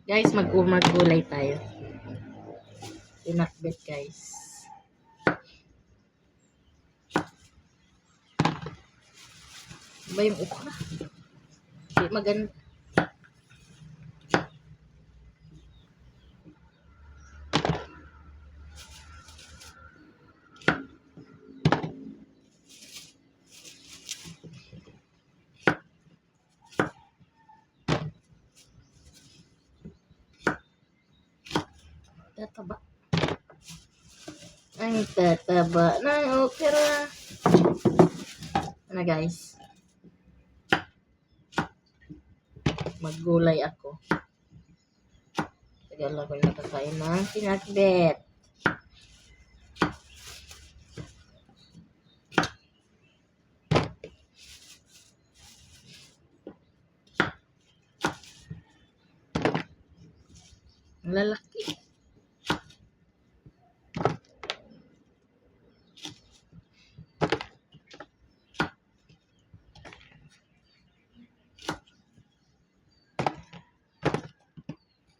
Guys, magulay tayo. Pinakbet, guys. Ba yung okra? Hindi maganda. Tataba. Ang tataba ng okra. Ano guys? Maggulay ako. Tagal ako yung nakakain ng pinakbet. Ang lalaki.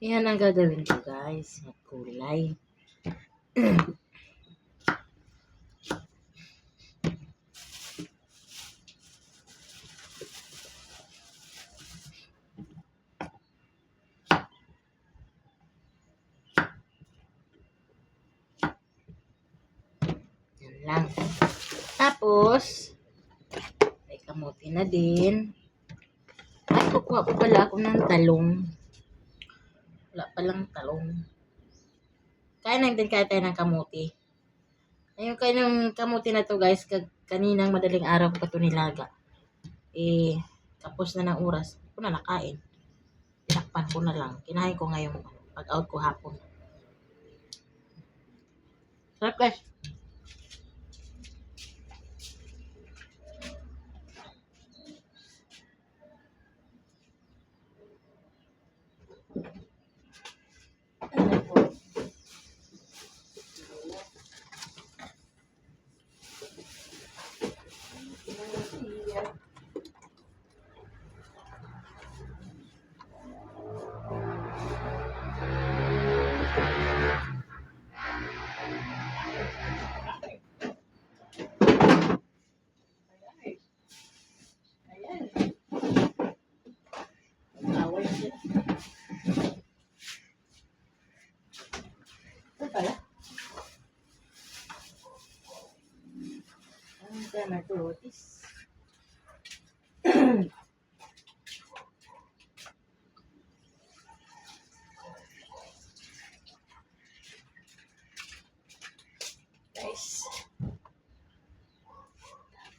Yan ang gagawin ko guys. Magkulay. Yan lang. Tapos, may kamuti na din. Ay, kukuha ko pala ako ng talong. Wala palang talong. Kaya na din kaya tayo ng kamuti. Ayun kayo ng kamuti na to guys. Kaninang madaling araw ko ito nilaga. Tapos na ng oras. Ako na nakain. Tinakpan ko na lang. Kinain ko ngayong pag-out ko hapon. Sarap guys. Naglutis. Guys.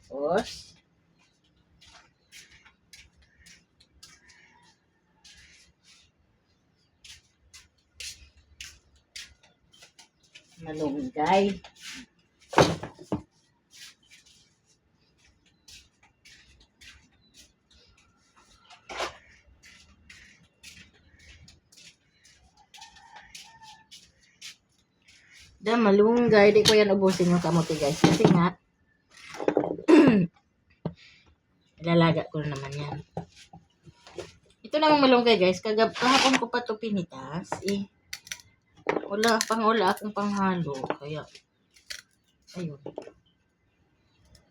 Tapos malunggay. Malunggay. Di ko yan ubusin yung kamuti guys. Kasi nga, ilalaga ko na naman yan. Ito namang malunggay guys. Kahapon ko pa ito pinitas. Wala akong panghalo. Kaya, ayun.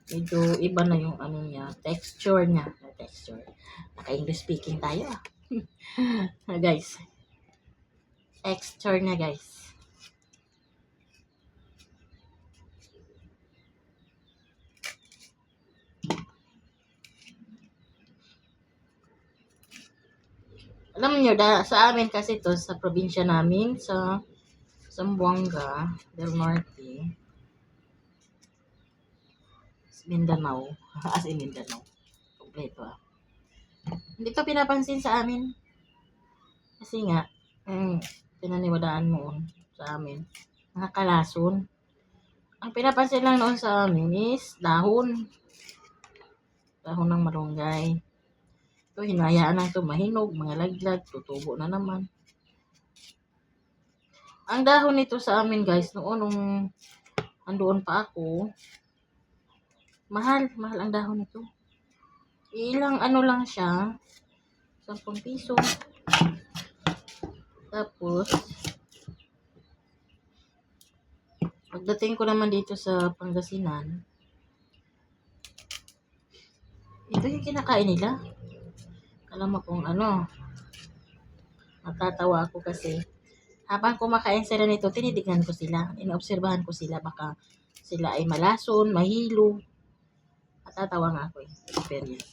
Medyo iba na yung ano niya. Texture niya. Texture. Naka-English speaking tayo guys. Texture niya guys. Alam nyo, sa amin kasi to sa probinsya namin, sa Zamboanga del Norte, Mindanao, as in Mindanao, kompleto Hindi to pinapansin sa amin. Kasi nga, pinaniwadaan noon sa amin, nakakalason. Ang pinapansin lang noon sa amin is dahon ng malunggay. Ito, hinayaan lang ito mahinog, mga laglag, tutubo na naman. Ang dahon nito sa amin guys, noon nung andoon pa ako, mahal ang dahon nito. Ilang ano lang siya, 10 piso. Tapos, pagdating ko naman dito sa Pangasinan, ito yung kinakain nila. Alam mo kung ano, natatawa ako kasi habang kumakain sila nito, tinitignan ko sila. Inoobserbahan ko sila. Baka sila ay malason, mahilo. Natatawa nga ako eh. Experience.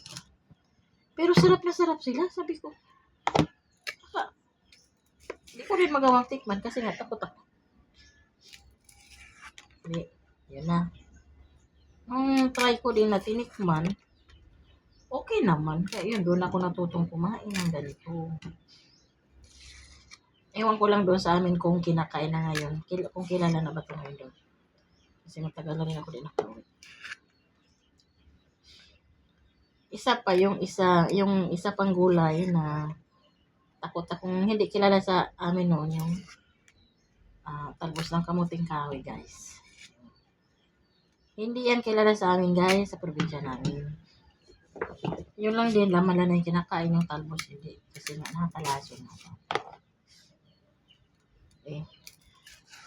Pero sarap na sarap sila. Sabi ko, baka, hindi ko rin magawang tikman kasi nga takot ako. Hindi, yun na. Nung try ko din na tinikman, okay naman. Kaya yun, doon ako natutong kumain ng ganito. Ewan ko lang doon sa amin kung kinakain na ngayon. Kung kilala na ba ito ngayon doon. Kasi matagal na rin ako din nakauwi. Isa pa yung isa pang gulay na takot akong hindi kilala sa amin noon yung talbos ng kamuting kahoy, guys. Hindi yan kilala sa amin, guys, sa probinsya namin. Yun lang din, laman lang na yung kinakain yung talbos, hindi. Kasi nga, nakakalason na ito. Okay.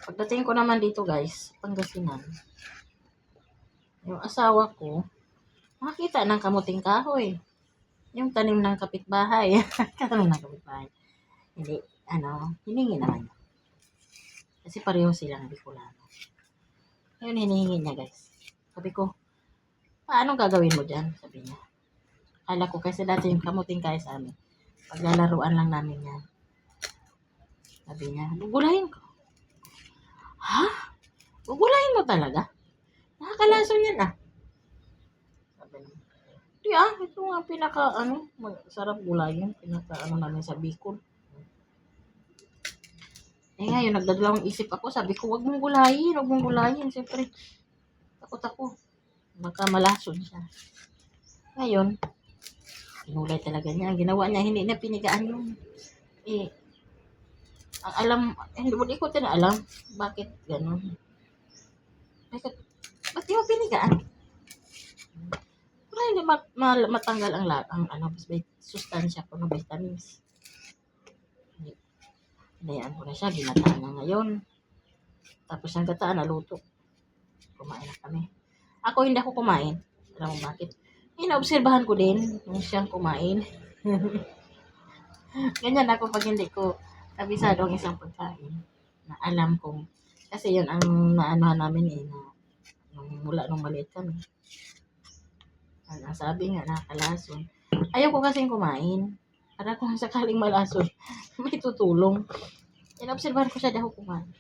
Pagdating ko naman dito, guys, Pangasinan, yung asawa ko, nakakita ng kamuting kahoy. Yung tanim ng kapitbahay. Tanim ng kapitbahay. Hindi, hiningi naman. Kasi pareho silang Bicolano. Yun, hinihingi niya, guys. Sabi ko, paano gagawin mo dyan? Sabi niya. Kala ko kasi dati yung kamuting kahoy sa amin. Paglalaruan lang namin yan. Sabi niya, gugulayin ko. Ha? Gugulayin mo talaga? Nakakalason yan ah. Sabi niya. Di ito nga pinaka, sarap gulayin. Pinaka, namin sa Bicol. Ngayon, nagdadalawang isip ako. Sabi ko, wag mong gulayin. Siyempre, takot ako. Magkamalason siya. Ngayon, pinulay talaga niya. Ang ginawa niya, hindi na pinigaan yun. Ang alam, hindi ko na alam. Bakit ganun? Ba't di mo pinigaan? Para hindi matanggal ang sustansya ko ng vitamins. Hinayaan ko na siya, ginataan na ngayon. Tapos ang gataan, naluto. Kumain na kami. Ako hindi ako kumain. Alam mo bakit? Inaobserbahan ko din kung siyang kumain. Ganyan ako pag hindi ko kabisado ang isang pagkain. Na alam kong, kasi yun ang naanohan namin mula nung maliit kami. Ang sabi nga, nakakalason. Ayaw ko kasing kumain. Para kung sakaling malason, may tutulong. Inobserbahan ko siya dahil kumain.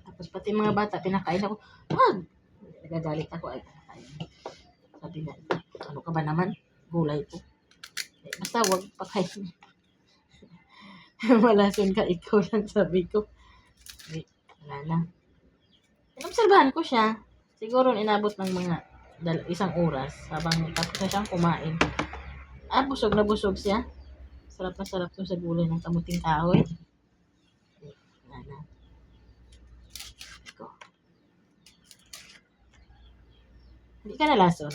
Tapos pati mga bata, pinakain ako. Wag! Nagagalit ako ay pinakain. Sabi nga, ano ka ba naman? Gulay ko. Basta wag pakain. Malason ka, ikaw lang sabi ko. Wala na. Inobserbahan ko siya. Siguro inabot ng mga isang oras habang tapos na siyang kumain. Busog na busog siya. Sarap na sarap to sa gulay ng kamuting kahoy. Wala na. Iko. Hindi ka nalason.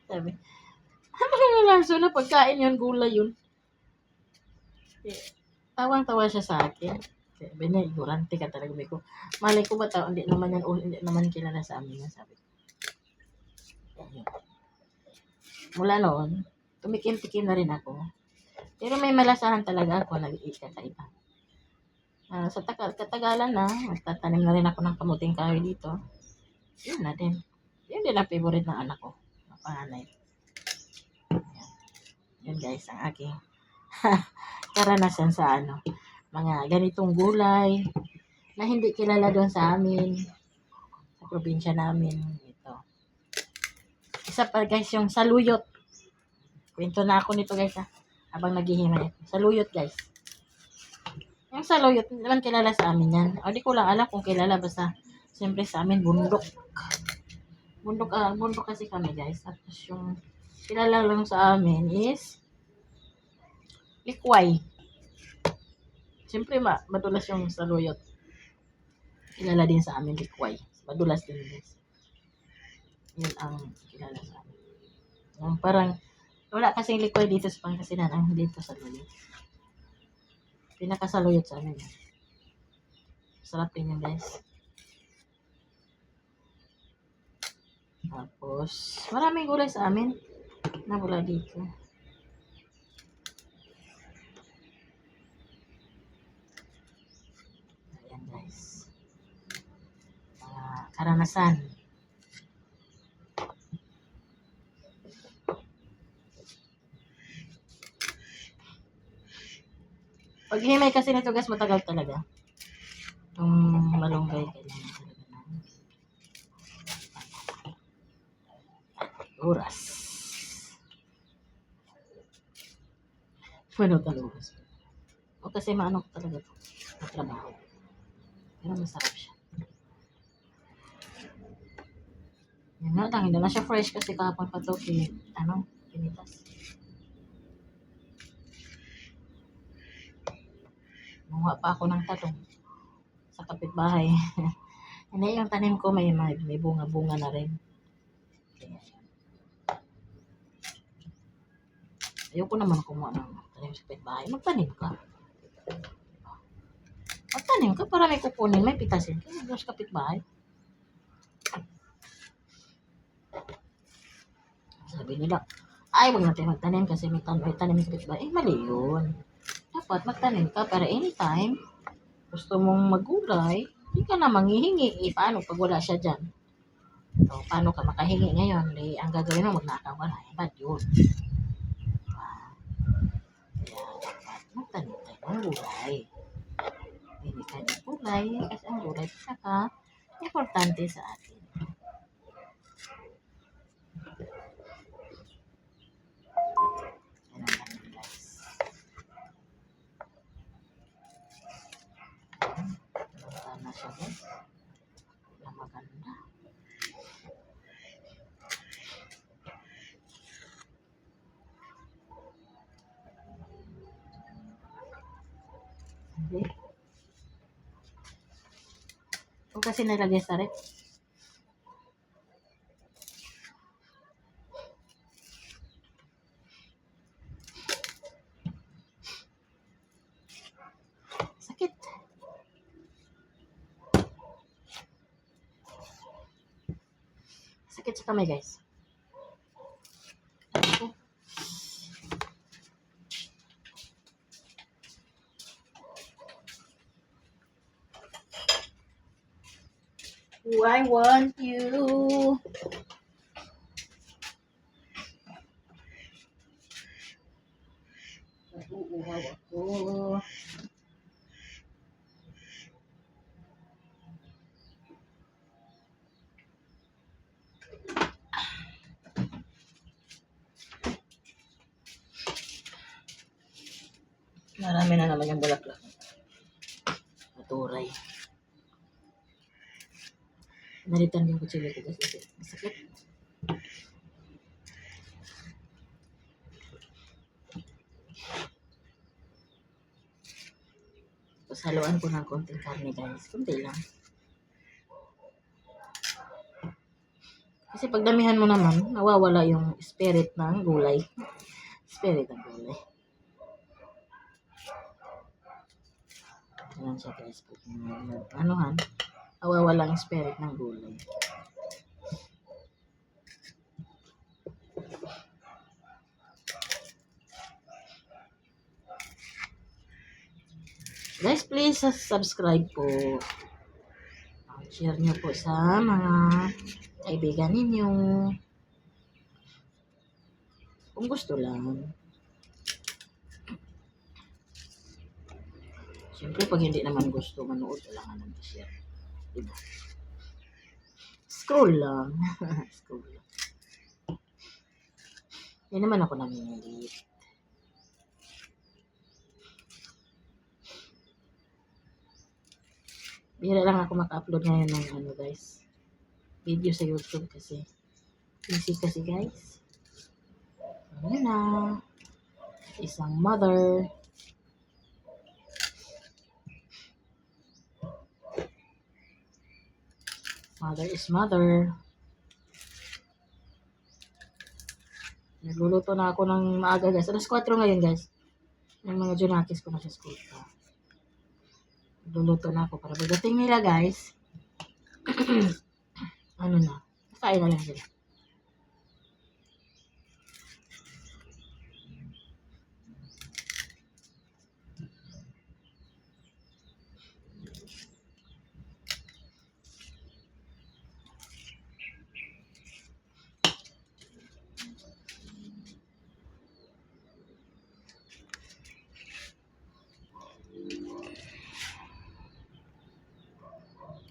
Sabi, ano ka nalason na pagkain yun, gulay yun. Tawang-tawa siya sa akin. Sabi niya, ignorante ka talaga. Ko. Malay ko ba hindi naman kilala sa amin. Sabi ko. Mula noon, tumikim-tikim na rin ako. Pero may malasahan talaga ako, nag-iikakaiba. Sa katagalan na, magtatanim na rin ako ng kamuting kahoy dito. Yun na din. Yun din ang favorite ng anak ko. Ang panganay. Yun guys, ang aking karanasan sa mga ganitong gulay na hindi kilala doon sa amin, sa probinsya namin. Ito. Isa pa guys, yung saluyot. Kwento na ako nito guys habang naghihimay. Saluyot guys. Yung saluyot, naman kilala sa amin yan. O di ko lang alam kung kilala, basta siyempre sa amin bundok. Bundok kasi kami guys. Tapos yung kilala lang sa amin is likway. Siyempre madulas yung saluyot. Kilala din sa amin likway. Madulas din guys. Yun ang kilala sa amin. Yung parang Wala kasing liquid dito sa Pangasinan. Ang dito sa Luli. Pinakasaluyot sa amin. Sarap din yun, guys. Tapos, maraming gulay sa amin na wala dito. Ayan, guys. Karanasan. Pag himay kasi nito, guys, matagal talaga. Itong malunggay, kailangan talaga na oras. Ano talugas? O kasi maano ko talaga ito. Matrabaho. Pero masarap siya. Yan nga lang, hindi na siya fresh kasi kahapon pa ito, pinitas. Munga pa ako ng talong sa kapitbahay. Hindi, yung tanim ko may bunga-bunga na rin. Ayoko naman kumuha ng tanim sa kapitbahay. Magtanim ka. Magtanim ka para may kukunin, may pitasin ka. Doon sa kapitbahay. Sabi nila, ay, wag natin magtanim kasi may tanim sa kapitbahay. Mali yun. Dapat magtanim ka para anytime gusto mong maggulay, hindi ka na manghihingi. Paano pag wala siya dyan? So, paano ka makahingi ngayon? Ang gagawin mo, magnakaw ka na. Bad yun. Kaya, dapat magtanim tayo ng gulay. Hindi tayo ng gulay kasi ang gulay saka importante sa atin. Yan ang ganun, guys. Basta na siya, guys. Ang maganda. Okay. Kung kasi nilagay sa rep. Sakit. Sakit sa kamay, guys. Okay. I want you. Uuhaw ako. Marami na naman yung bulaklak. Maturay. Nalitan yung kutsilyo ko kasi masakit. Tapos haluan ko ng konting karne, guys. Kunti lang. Kasi pag damihan mo naman, nawawala yung spirit ng gulay. Spirit ng gulay. Ayan siya, guys. Anuhan, nawawala yung spirit ng gulay. Guys, please subscribe po. Share nyo po sa mga kaibigan ninyo. Kung gusto lang. Siyempre, pag hindi naman gusto manood, wala nga naman share. Diba? Scroll lang. Scroll lang. Hindi naman ako namimilit. Bihira lang ako maka-upload ngayon ng guys. Video sa YouTube kasi. Busy kasi, guys. Ayan na. Isang mother. Mother is mother. Nagluluto na ako ng maaga guys. Alas 4 ngayon guys. Yung mga junakis ko na sa school. Nagluluto na ako para pagdating nila guys. Ano na. Kain na lang sila.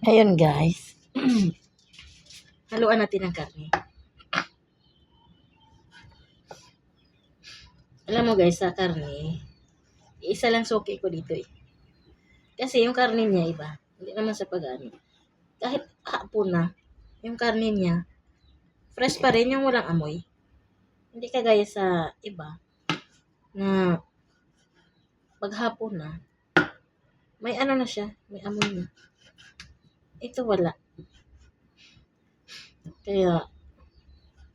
Ayun guys. Haluan natin ang karne. Alam mo guys, sa karne, isa lang suki ko dito eh. Kasi yung karne niya iba. Hindi naman sa pag-ano. Kahit hapon na, yung karne niya, fresh pa rin yung walang amoy. Hindi kagaya sa iba na paghapon na, may ano na siya, may amoy na. Ito wala. Kaya,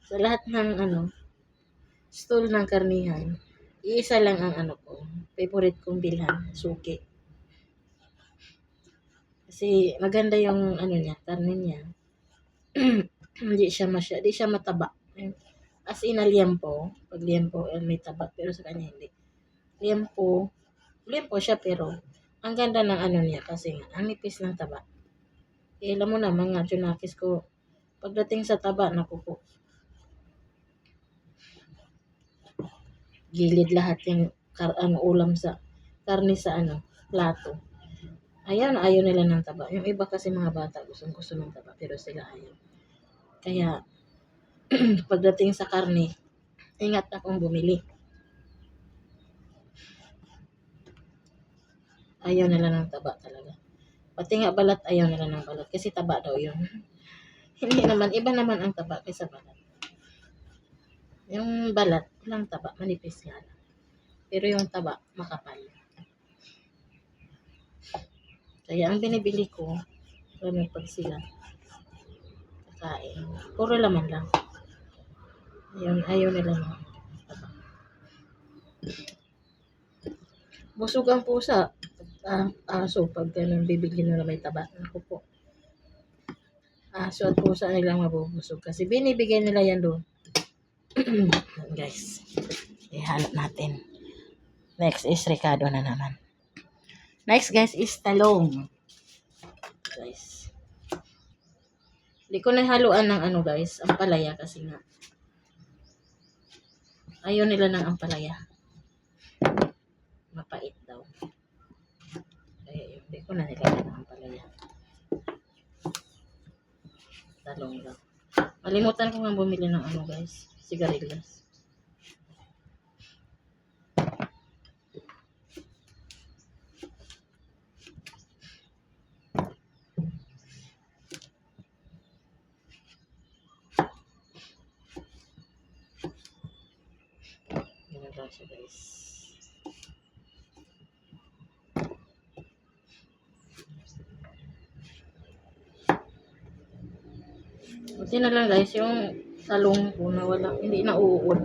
sa lahat ng stall ng karnihan, iisa lang ang ko, favorite kong bilhan, suki. Kasi maganda yung niya, karne niya. Hindi siya mataba. As in liempo, pag liempo may taba, pero sa kanya hindi. Liempo siya pero ang ganda ng niya kasi ang nipis ng taba. Alam mo na mga junakis ko, pagdating sa taba, naku po. Gilid lahat yung ulam sa karne sa plato. Ayaw nila ng taba. Yung iba kasi mga bata gusto ng taba pero sila ayaw. Kaya pagdating sa karne, ingat akong bumili. Ayaw nila ng taba talaga. Pati nga balat, ayaw nila ng balat kasi taba daw yun. Hindi naman, iba naman ang taba kaysa balat. Yung balat, walang taba, manipis nga lang. Pero yung taba, makapal. Kaya ang binibili ko, pag sila kakain, puro laman lang. Ayaw nila ng taba. Busog ang pusa. Aso, pag bibigyan nila may taba. Ako po. Aso at pusa nilang mabubusog. Kasi binibigyan nila yan doon. Guys, ihanap natin. Next is Ricardo na naman. Next guys is talong. Guys. Hindi ko nahaluan ng guys, ampalaya kasi nga. Ayaw nila ng ampalaya. Mapait daw. Kaya yun, hindi ko na nilagyan ng ampalaya. Talong daw. Malimutan ko nga bumili ng guys, sigarilyas. Ganun lang siya guys. Buti na lang guys, yung talong ko na hindi na uod.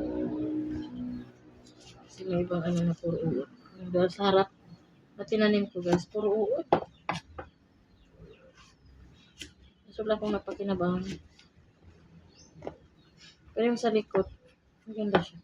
Kasi may ibang na puro uod. Dahil sa harap na tinanim ko guys, puro uod. Gusto lang kong napakinabangan. Pero yung sa likod, maganda siya.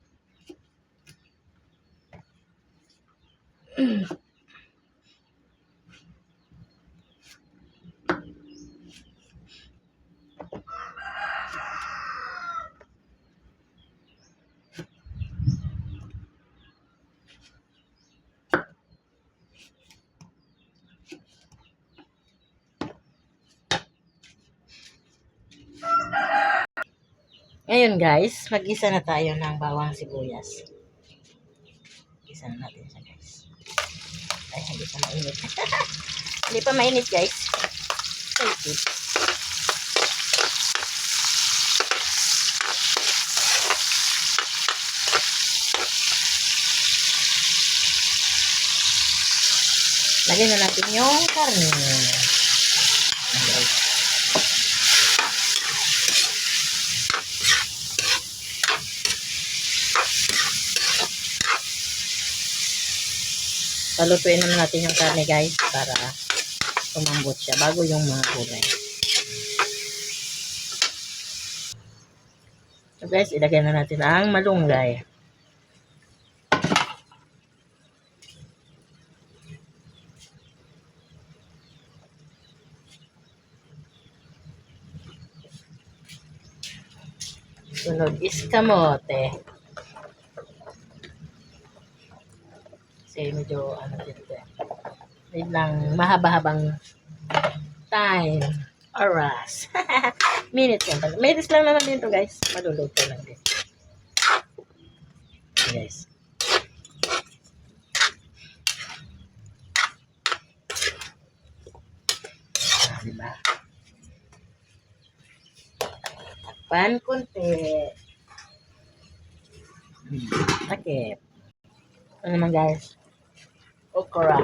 Ngayon guys, mag-isa na tayo ng bawang sibuyas. Mag-isa na natin siya guys. Ay, hindi pa mainit. Hindi pa mainit guys. Okay. Lagyan na natin yung karne. Palutuin naman natin yung karne guys para tumambot siya bago yung mga gulay. So guys, ilagay na natin ang malunggay. Sunod is kamote. Kasi medyo dito. Wait lang, mahaba-habang time. Oras. Minutes lang pala. Minutes lang naman din to guys. Maluluto lang din. Guys. Diba? Takpan konti. Takip. Ano naman guys? Okra.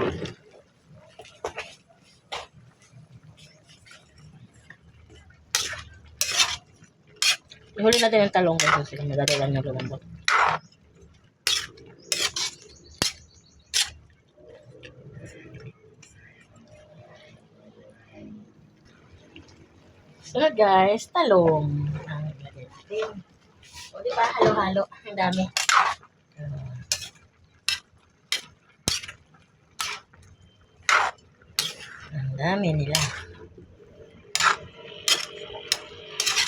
Ihuli natin yung talong kasi madali lang yung lumambot. Sunod guys, talong. Ang ilagay natin. O diba, halo-halo. Ang dami. Ang dami nila.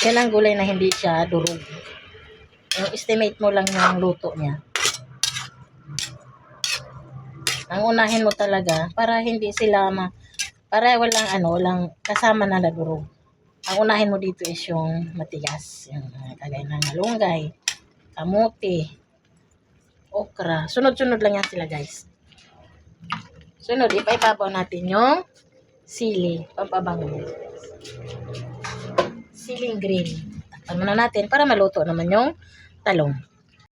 Yan ang gulay na hindi siya durog. Yung estimate mo lang yung luto niya. Ang unahin mo talaga para hindi sila para walang kasama na durog. Ang unahin mo dito is yung matigas, yung kagaya ng malunggay, kamote, okra. Sunod-sunod lang yan sila guys. Sunod, ipaibabaw natin yung sili, pampabango. Siling green. Takpan muna natin para maluto naman yung talong.